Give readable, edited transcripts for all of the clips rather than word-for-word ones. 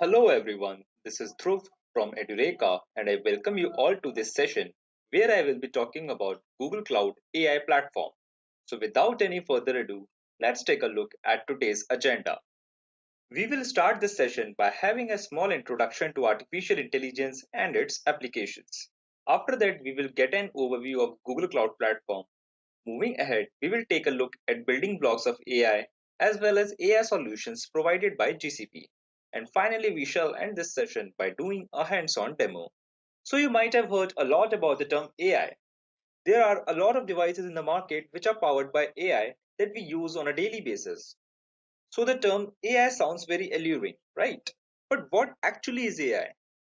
Hello everyone, this is Dhruv from Edureka and I welcome you all to this session where I will be talking about Google Cloud AI platform. So without any further ado, let's take a look at today's agenda. We will start this session by having a small introduction to artificial intelligence and its applications. After that, we will get an overview of Google Cloud platform. Moving ahead, we will take a look at building blocks of AI as well as AI solutions provided by GCP. And finally, we shall end this session by doing a hands-on demo. So you might have heard a lot about the term AI. There are a lot of devices in the market which are powered by AI that we use on a daily basis. So the term AI sounds very alluring, right? But what actually is AI?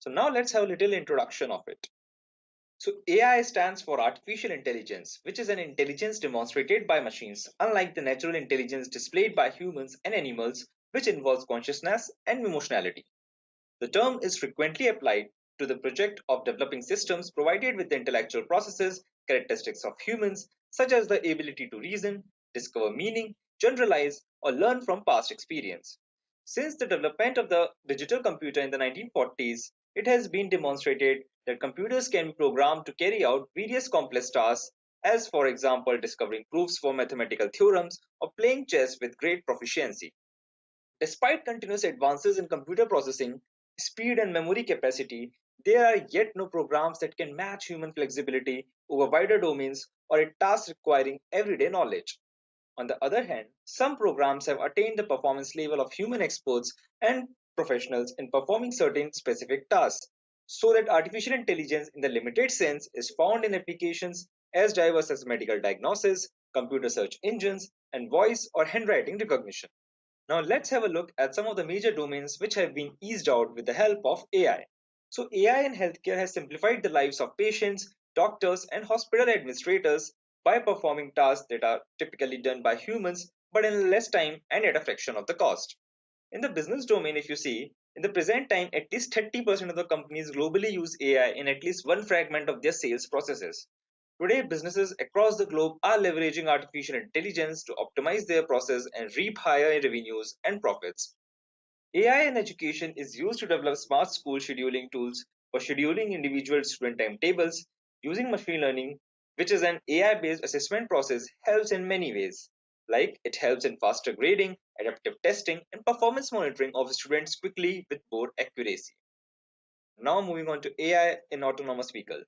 So now let's have a little introduction of it. So AI stands for artificial intelligence, which is an intelligence demonstrated by machines, unlike the natural intelligence displayed by humans and animals, which involves consciousness and emotionality. The term is frequently applied to the project of developing systems provided with the intellectual processes, characteristics of humans, such as the ability to reason, discover meaning, generalize, or learn from past experience. Since the development of the digital computer in the 1940s, it has been demonstrated that computers can be programmed to carry out various complex tasks, as for example, discovering proofs for mathematical theorems or playing chess with great proficiency. Despite continuous advances in computer processing, speed, and memory capacity, there are yet no programs that can match human flexibility over wider domains or a task requiring everyday knowledge. On the other hand, some programs have attained the performance level of human experts and professionals in performing certain specific tasks, so that artificial intelligence in the limited sense is found in applications as diverse as medical diagnosis, computer search engines, and voice or handwriting recognition. Now let's have a look at some of the major domains which have been eased out with the help of AI. So AI in healthcare has simplified the lives of patients, doctors, and hospital administrators by performing tasks that are typically done by humans but in less time and at a fraction of the cost. In the business domain, if you see, in the present time, at least 30% of the companies globally use AI in at least one fragment of their sales processes. Today, businesses across the globe are leveraging artificial intelligence to optimize their process and reap higher revenues and profits. AI in education is used to develop smart school scheduling tools for scheduling individual student timetables using machine learning, which is an AI based assessment process, helps in many ways. Like it helps in faster grading, adaptive testing, and performance monitoring of students quickly with more accuracy. Now moving on to AI in autonomous vehicle.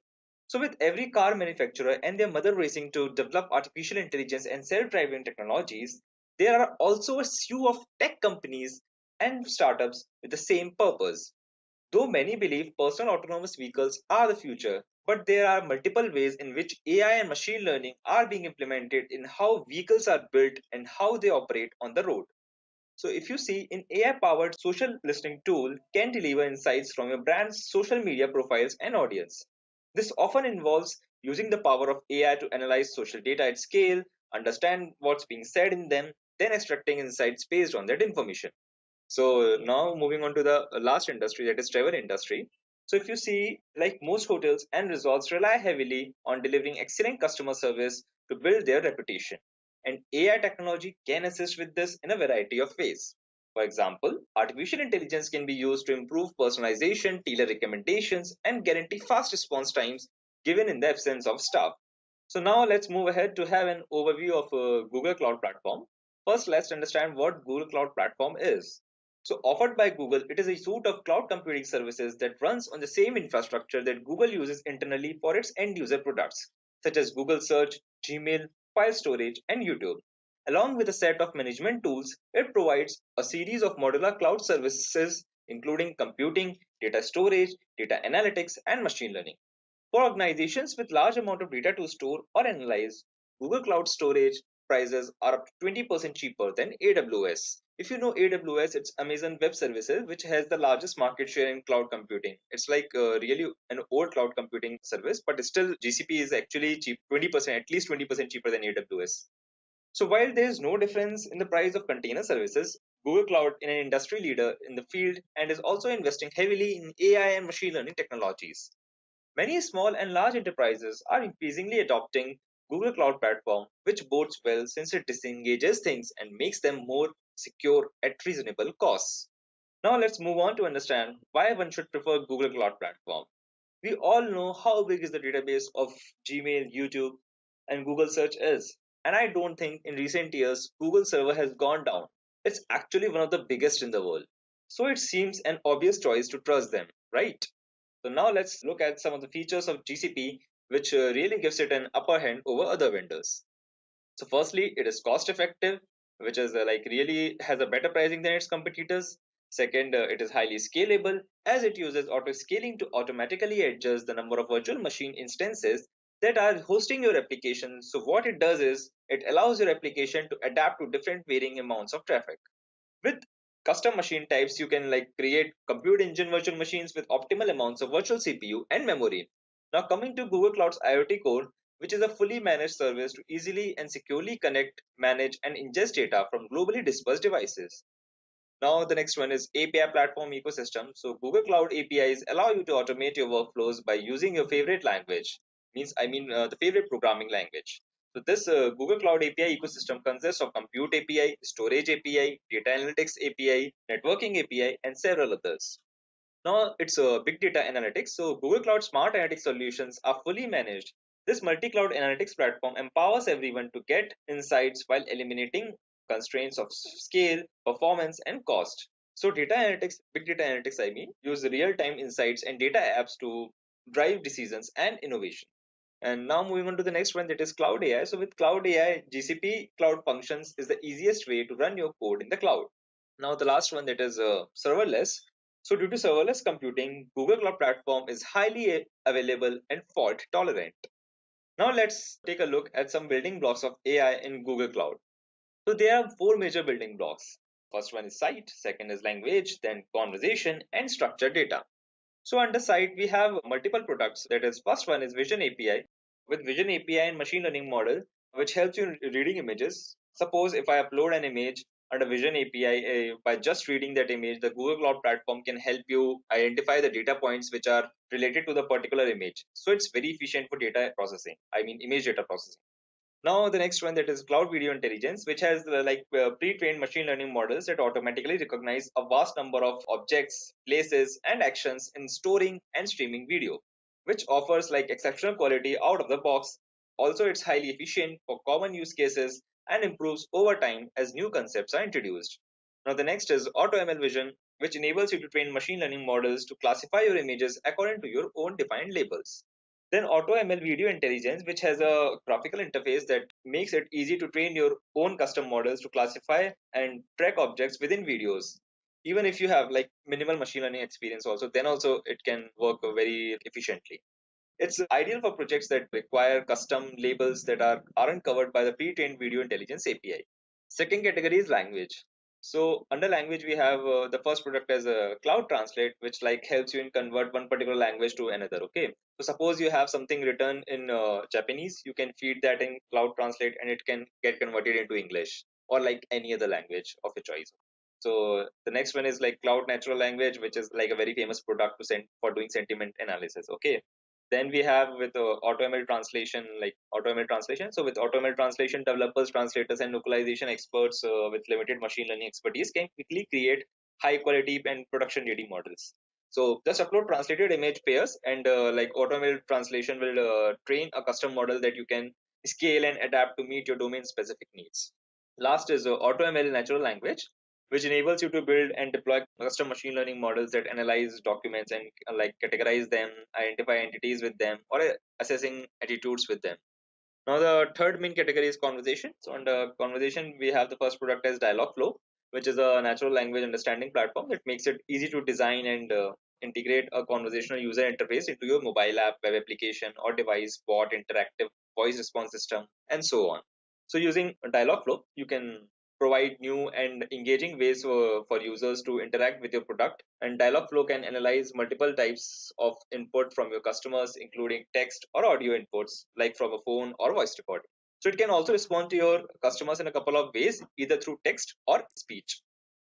So with every car manufacturer and their mother racing to develop artificial intelligence and self-driving technologies, there are also a slew of tech companies and startups with the same purpose. Though many believe personal autonomous vehicles are the future, but there are multiple ways in which AI and machine learning are being implemented in how vehicles are built and how they operate on the road. So if you see an AI-powered social listening tool can deliver insights from your brand's social media profiles and audience. This often involves using the power of AI to analyze social data at scale, understand what's being said in them, then extracting insights based on that information. So now moving on to the last industry, that is travel industry. So if you see, like most hotels and resorts rely heavily on delivering excellent customer service to build their reputation. And AI technology can assist with this in a variety of ways. For example, artificial intelligence can be used to improve personalization, tailor recommendations, and guarantee fast response times given in the absence of staff. So now let's move ahead to have an overview of Google Cloud Platform. First, let's understand what Google Cloud Platform is. So offered by Google, it is a suite of cloud computing services that runs on the same infrastructure that Google uses internally for its end user products, such as Google Search, Gmail, file storage, and YouTube. Along with a set of management tools, it provides a series of modular cloud services including computing, data storage, data analytics, and machine learning. For organizations with large amount of data to store or analyze, Google Cloud Storage prices are up to 20% cheaper than AWS. If you know AWS, it's Amazon Web Services, which has the largest market share in cloud computing. It's like really an old cloud computing service, but still GCP is actually cheap, 20%, at least 20% cheaper than AWS. So while there is no difference in the price of container services, Google Cloud is an industry leader in the field and is also investing heavily in AI and machine learning technologies. Many small and large enterprises are increasingly adopting Google Cloud Platform, which bodes well since it disengages things and makes them more secure at reasonable costs. Now let's move on to understand why one should prefer Google Cloud Platform. We all know how big is the database of Gmail, YouTube, and Google Search is. And I don't think in recent years Google server has gone down. It's actually one of the biggest in the world. So it seems an obvious choice to trust them, right? So now let's look at some of the features of GCP which really gives it an upper hand over other vendors. So firstly, it is cost effective, which is like really has a better pricing than its competitors. Second, it is highly scalable as it uses auto scaling to automatically adjust the number of virtual machine instances that are hosting your application. So what it does is it allows your application to adapt to different varying amounts of traffic. With custom machine types, you can like create compute engine virtual machines with optimal amounts of virtual CPU and memory. Now coming to Google Cloud's IoT Core, which is a fully managed service to easily and securely connect, manage, and ingest data from globally dispersed devices. Now the next one is API platform ecosystem. So Google Cloud APIs allow you to automate your workflows by using your favorite language. The favorite programming language. So this Google Cloud API ecosystem consists of compute API, storage API, data analytics API, networking API, and several others. Now it's big data analytics. So Google Cloud Smart Analytics solutions are fully managed. This multi-cloud analytics platform empowers everyone to get insights while eliminating constraints of scale, performance, and cost. So data analytics, big data analytics, use real-time insights and data apps to drive decisions and innovation. And now moving on to the next one, that is Cloud AI. So with Cloud AI, GCP Cloud Functions is the easiest way to run your code in the cloud. Now the last one, that is serverless. So due to serverless computing, Google Cloud Platform is highly available and fault tolerant. Now let's take a look at some building blocks of AI in Google Cloud. So there are four major building blocks. First one is site, second is language, then conversation and structured data. So under site, we have multiple products. That is, first one is Vision API. With Vision API and machine learning model, which helps you in reading images. Suppose if I upload an image under Vision API, by just reading that image, the Google Cloud Platform can help you identify the data points which are related to the particular image. So it's very efficient for data processing. Image data processing. Now the next one, that is cloud video intelligence, which has pre-trained machine learning models that automatically recognize a vast number of objects, places, and actions in storing and streaming video, which offers like exceptional quality out of the box. Also, it's highly efficient for common use cases and improves over time as new concepts are introduced. Now the next is Auto ML Vision, which enables you to train machine learning models to classify your images according to your own defined labels. Then AutoML Video Intelligence, which has a graphical interface that makes it easy to train your own custom models to classify and track objects within videos. Even if you have like minimal machine learning experience also, then also it can work very efficiently. It's ideal for projects that require custom labels that aren't covered by the pre-trained video intelligence API. Second category is language. So under language, we have the first product as a cloud translate, which like helps you in convert one particular language to another. Okay. So suppose you have something written in Japanese, you can feed that in cloud translate and it can get converted into English or like any other language of your choice. So the next one is like cloud natural language, which is like a very famous product to send for doing sentiment analysis. Okay. Then we have with AutoML translation, like AutoML translation. So with AutoML translation, developers, translators, and localization experts with limited machine learning expertise can quickly create high quality and production ready models. So just upload translated image pairs, and like AutoML translation will train a custom model that you can scale and adapt to meet your domain specific needs. Last is AutoML natural language, which enables you to build and deploy custom machine learning models that analyze documents and like categorize them, identify entities with them, or assessing attitudes with them. Now the third main category is conversation. So under conversation, we have the first product as Dialogflow, which is a natural language understanding platform that makes it easy to design and integrate a conversational user interface into your mobile app, web application, or device, bot, interactive voice response system, and so on. So using Dialogflow, you can provide new and engaging ways for users to interact with your product. And Dialogflow can analyze multiple types of input from your customers, including text or audio inputs, like from a phone or voice recording. So it can also respond to your customers in a couple of ways, either through text or speech.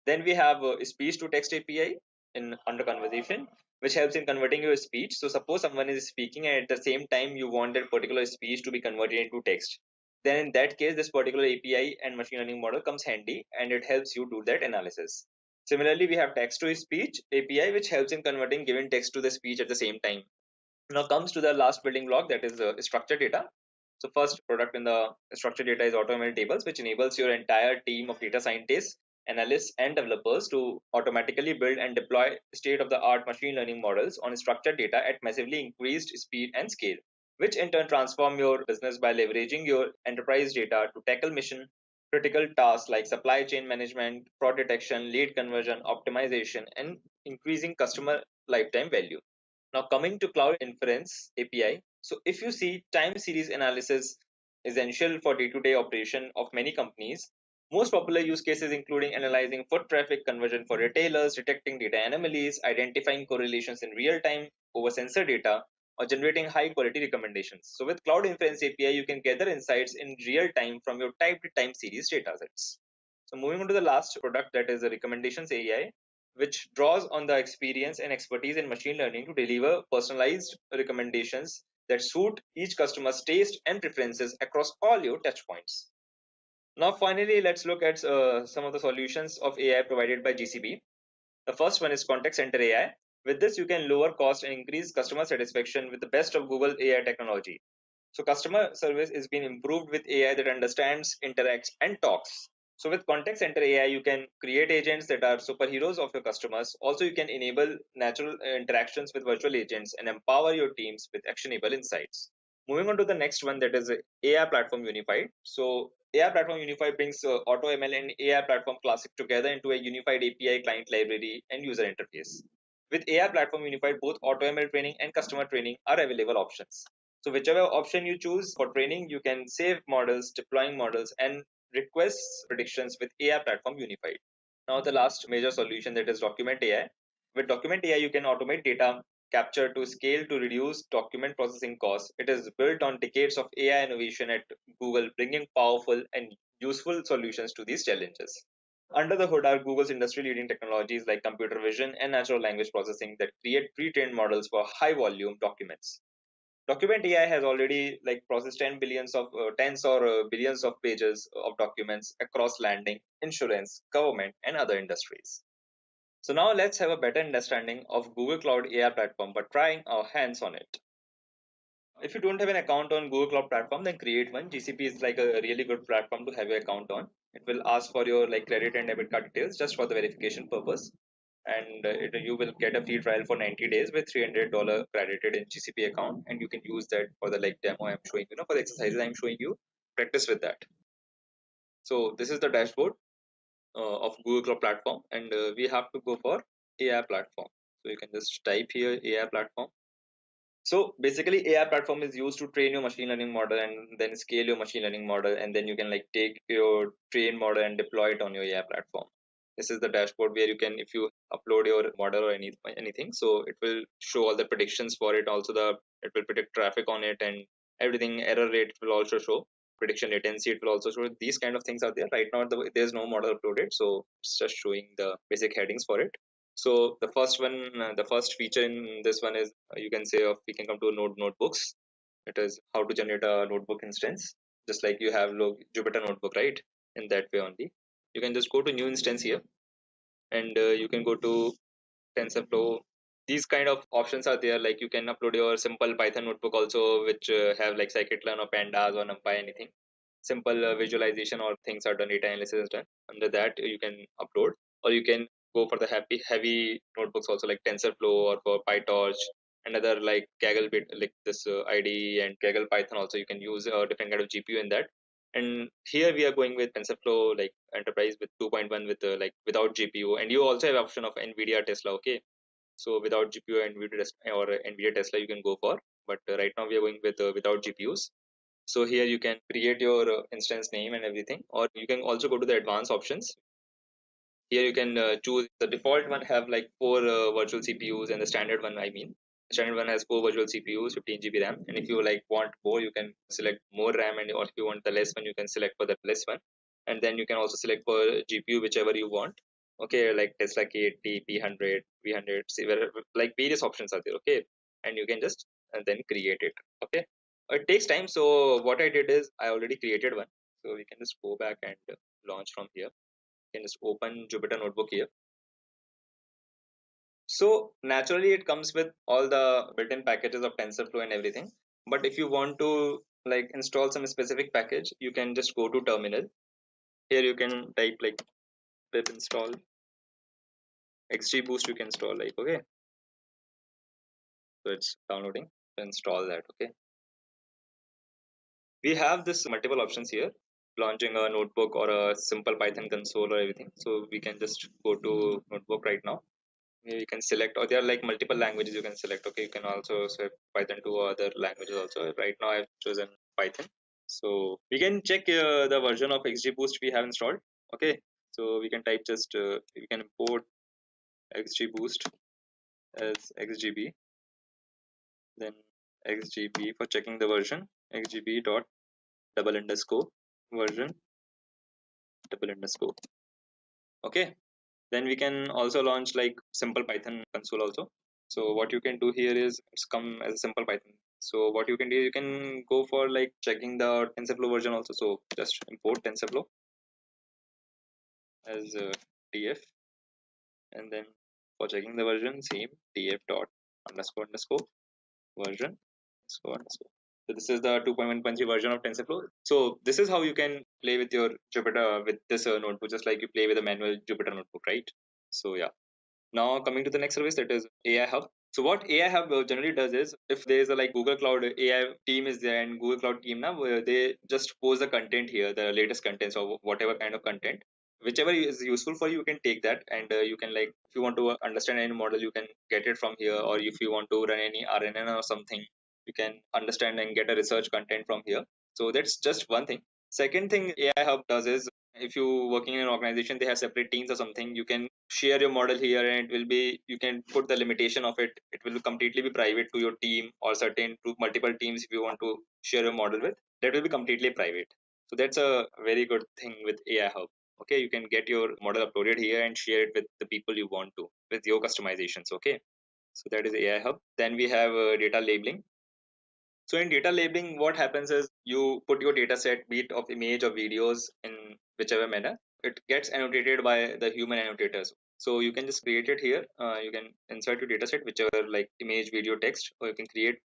Then we have speech to text API in under conversation, which helps in converting your speech. So suppose someone is speaking and at the same time you want that particular speech to be converted into text. Then in that case, this particular API and machine learning model comes handy and it helps you do that analysis. Similarly, we have text to speech API, which helps in converting given text to the speech at the same time. Now comes to the last building block, that is structured data. So first product in the structured data is AutoML tables, which enables your entire team of data scientists, analysts, and developers to automatically build and deploy state-of-the-art machine learning models on structured data at massively increased speed and scale, which in turn transform your business by leveraging your enterprise data to tackle mission critical tasks like supply chain management, fraud detection, lead conversion, optimization, and increasing customer lifetime value. Now coming to cloud inference API. So if you see, time series analysis is essential for day-to-day operation of many companies. Most popular use cases including analyzing foot traffic conversion for retailers, detecting data anomalies, identifying correlations in real time over sensor data, or generating high quality recommendations. So with cloud inference API, you can gather insights in real time from your typed time series data sets. So moving on to the last product, that is the recommendations AI, which draws on the experience and expertise in machine learning to deliver personalized recommendations that suit each customer's taste and preferences across all your touchpoints. Now, finally, let's look at some of the solutions of AI provided by GCP. The first one is contact center AI. With this, you can lower cost and increase customer satisfaction with the best of Google AI technology. So customer service is being improved with AI that understands, interacts, and talks. So with contact center AI, you can create agents that are superheroes of your customers. Also, you can enable natural interactions with virtual agents and empower your teams with actionable insights. Moving on to the next one, that is AI Platform Unified. So AI Platform Unified brings AutoML and AI Platform Classic together into a unified API client library and user interface. With AI Platform Unified, both AutoML training and customer training are available options. So whichever option you choose for training, you can save models, deploying models, and request predictions with AI Platform Unified. Now the last major solution, that is Document AI. With Document AI, you can automate data capture to scale to reduce document processing costs. It is built on decades of AI innovation at Google, bringing powerful and useful solutions to these challenges. Under the hood are Google's industry-leading technologies like computer vision and natural language processing that create pre-trained models for high-volume documents. Document AI has already like processed 10 billions of tens or billions of pages of documents across landing, insurance, government, and other industries. So now let's have a better understanding of Google Cloud AI platform by trying our hands on it. If you don't have an account on Google Cloud Platform, then create one. GCP is like a really good platform to have your account on. It will ask for your like credit and debit card details just for the verification purpose, and you will get a free trial for 90 days with $300 credited in GCP account, and you can use that for the like demo I'm showing you, for the exercises I'm showing you. Practice with that. So this is the dashboard of Google Cloud Platform, and we have to go for AI platform. So you can just type here AI platform. So basically, AI platform is used to train your machine learning model and then scale your machine learning model, and then you can like take your train model and deploy it on your AI platform. This is the dashboard where you can, if you upload your model or anything, so it will show all the predictions for it. Also, it will predict traffic on it and everything. Error rate will also show. Prediction latency it will also show. These kind of things are there. Right now, there's no model uploaded, so it's just showing the basic headings for it. So the first one, the first feature in this one is you can say we can come to notebooks. It is how to generate a notebook instance, just like you have Jupyter notebook, right? In that way only, you can just go to new instance here, and you can go to TensorFlow. These kind of options are there. Like you can upload your simple Python notebook also, which have like scikit-learn or pandas or numpy anything. Simple visualization or things are done, data analysis is done. Under that you can upload, or you can go for the heavy notebooks also like TensorFlow or for PyTorch. Another like Kaggle bit like this IDE and Kaggle Python also you can use different kind of GPU in that. And here we are going with TensorFlow like enterprise with 2.1 with like without GPU, and you also have option of NVIDIA Tesla. Okay, so without GPU and NVIDIA Tesla you can go for, but right now we are going with without GPUs. So here you can create your instance name and everything, or you can also go to the advanced options. Here you can choose the default one have like 4 virtual CPUs, and the standard one, I mean, standard one has 4 virtual CPUs, 15 GB RAM. And if you like want more, you can select more RAM, and or if you want the less one, you can select for the less one. And then you can also select for GPU whichever you want. Okay, like Tesla K80, P100, V100, see where like various options are there. Okay, and you can just and then create it. Okay, it takes time. So what I did is I already created one. So we can just go back and launch from here. Can just open Jupyter Notebook here. So naturally it comes with all the built-in packages of TensorFlow and everything. But if you want to like install some specific package, you can just go to terminal. Here you can type like pip install XGBoost. You can install like, okay, so it's downloading. Install that. Okay, we have this multiple options here, launching a notebook or a simple Python console or everything. So we can just go to notebook right now. You can select, or there are like multiple languages you can select. Okay, you can also select Python to other languages also. Right now I've chosen Python. So we can check the version of XGBoost we have installed. Okay, so we can type just we can import XGBoost as XGB, then XGB for checking the version, XGB dot double underscore version double underscore. Okay, then we can also launch like simple Python console also. So what you can do here is it's come as a simple Python. So what you can do, you can go for like checking the TensorFlow version also. So just import TensorFlow as df, and then for checking the version, same df dot underscore underscore version underscore underscore. So this is the 2.1.3 version of TensorFlow. So this is how you can play with your Jupyter with this notebook, just like you play with a manual Jupyter notebook, right? So yeah. Now coming to the next service, that is AI Hub. So what AI Hub generally does is, if there is a like Google Cloud AI team is there, and Google Cloud team now, where they just post the content here, the latest contents or whatever kind of content, whichever is useful for you, you can take that, and you can like, if you want to understand any model, you can get it from here, or if you want to run any RNN or something, you can understand and get a research content from here. So that's just one thing. Second thing AI Hub does is, if you working in an organization, they have separate teams or something, you can share your model here, and it will be, you can put the limitation of it will completely be private to your team, or certain to multiple teams. If you want to share your model with, that will be completely private. So that's a very good thing with AI Hub. Okay, you can get your model uploaded here and share it with the people you want to, with your customizations. Okay, so that is AI Hub. Then we have data labeling. So in data labeling, what happens is, you put your data set, be it of image or videos, in whichever manner, it gets annotated by the human annotators. So you can just create it here. You can insert your data set, whichever like image, video, text, or you can create,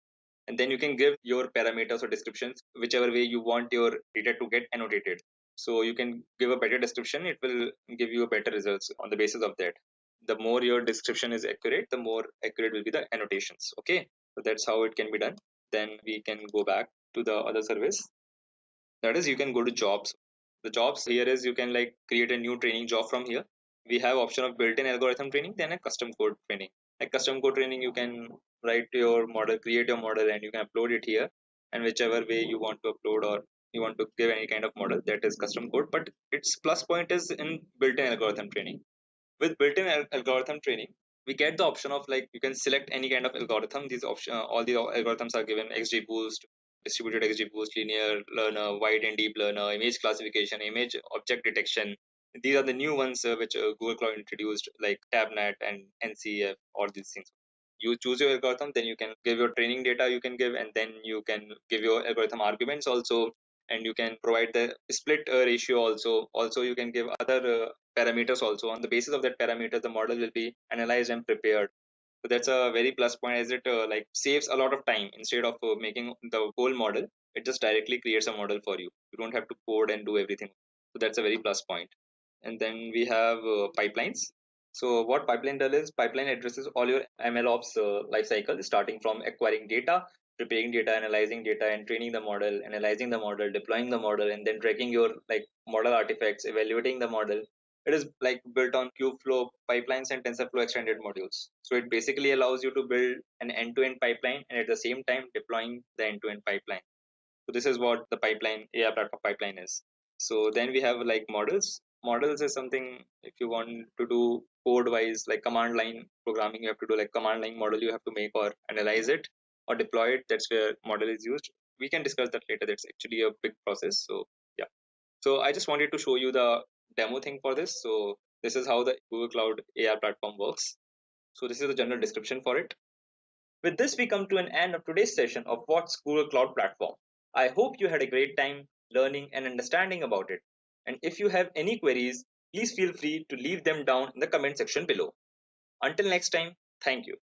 and then you can give your parameters or descriptions, whichever way you want your data to get annotated. So you can give a better description, it will give you a better results on the basis of that. The more your description is accurate, the more accurate will be the annotations. Okay, so that's how it can be done. Then we can go back to the other service, that is, you can go to jobs. The jobs here is, you can like create a new training job from here. We have option of built-in algorithm training, then a custom code training. Like custom code training, you can write your model, create your model, and you can upload it here, and whichever way you want to upload, or you want to give any kind of model, that is custom code. But its plus point is in built-in algorithm training. With built-in algorithm training, we get the option of like, you can select any kind of algorithm. These option, all the algorithms are given: XGBoost, distributed XGBoost, linear learner, wide and deep learner, image classification, image object detection. These are the new ones which Google Cloud introduced, like tabnet and ncf, all these things. You choose your algorithm, then you can give your training data, you can give, and then you can give your algorithm arguments also, and you can provide the split ratio also you can give other parameters also. On the basis of that parameter, the model will be analyzed and prepared. So that's a very plus point, as it like saves a lot of time. Instead of making the whole model, it just directly creates a model for you. You don't have to code and do everything. So that's a very plus point. And then we have pipelines. So what pipeline does is, pipeline addresses all your MLOps life cycle, starting from acquiring data, preparing data, analyzing data, and training the model, analyzing the model, deploying the model, and then tracking your like model artifacts, evaluating the model. It is like built on Kubeflow pipelines and TensorFlow extended modules. So it basically allows you to build an end-to-end pipeline, and at the same time deploying the end-to-end pipeline. So this is what the pipeline, AI platform pipeline is. So then we have like models. Models is something, if you want to do code wise, like command line programming, you have to do like command line model you have to make, or analyze it, or deploy it. That's where model is used. We can discuss that later. That's actually a big process. So yeah. So I just wanted to show you the demo thing for this. So this is how the Google Cloud AI platform works. So this is the general description for it. With this, we come to an end of today's session of What's Google Cloud Platform. I hope you had a great time learning and understanding about it. And if you have any queries, please feel free to leave them down in the comment section below. Until next time, Thank you.